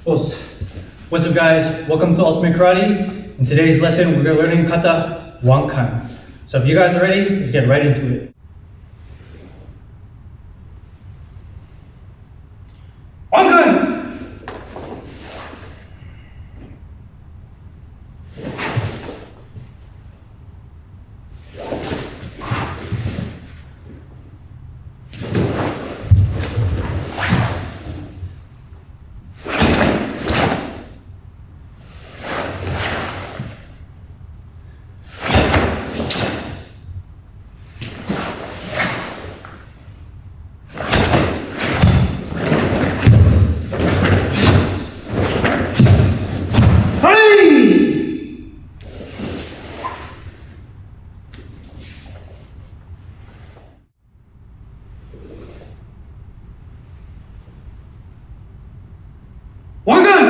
What's up guys, welcome to Ultimate Karate. In today's lesson we're learning kata wankan. So if you guys are ready, let's get right into it. Wankan! Wankan!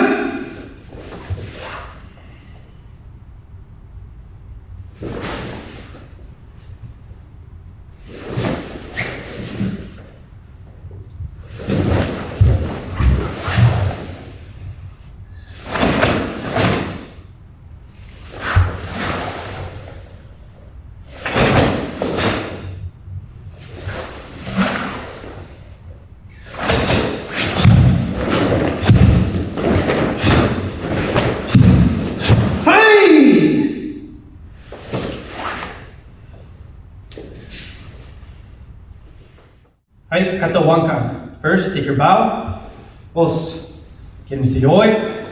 Alright, kata wankan. First, take your bow. Get into yoi.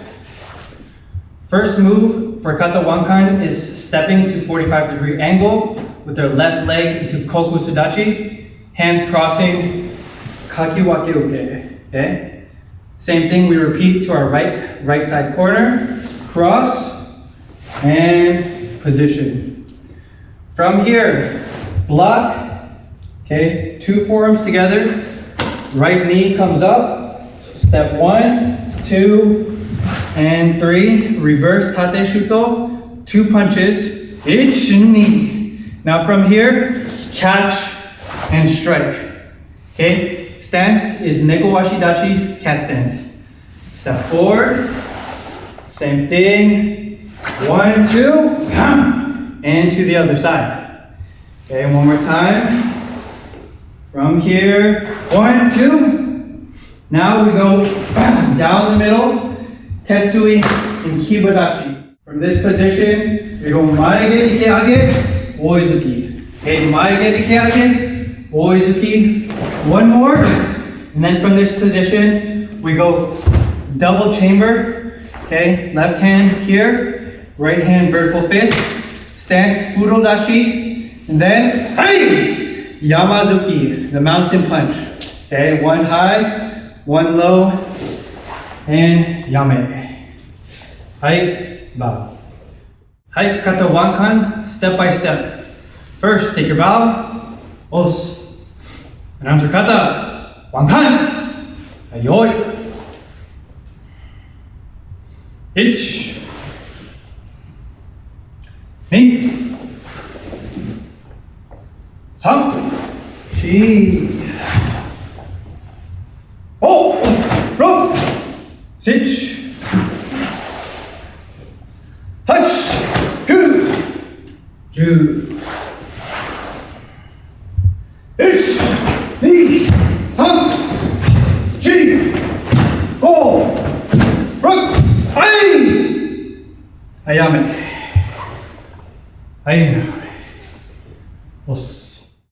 First move for kata wankan is stepping to 45-degree angle with their left leg into koku sudachi, hands crossing, kaki wake uke. Okay? Same thing we repeat to our right side corner, cross, and position. From here, block. Okay, two forearms together, right knee comes up, step 1, 2, and 3, reverse tate shuto, 2 punches, ichi. Now from here, catch and strike. Okay, stance is neko washi dachi, cat stance. Step forward, same thing, 1, 2, and to the other side. Okay, one more time. From here, 1, 2. Now we go down the middle, tetsui and kibadachi. From this position, we go maege ike age, oizuki. Okay, maege ike age, oizuki. One more. And then from this position, we go double chamber. Okay, left hand here, right hand vertical fist. Stance fudodachi. And then, hey! Yamazuki, the mountain punch. Okay, 1 high, 1 low, and yame. Hai, bow. Hai, kata wankan, step by step. First, take your bow, Announcer kata, wankan, ayoi. Ich, ni. 3, 4, 5, 6, 8, 9, 10, 11, 12, 13, 14, 15, ayame. Ayame.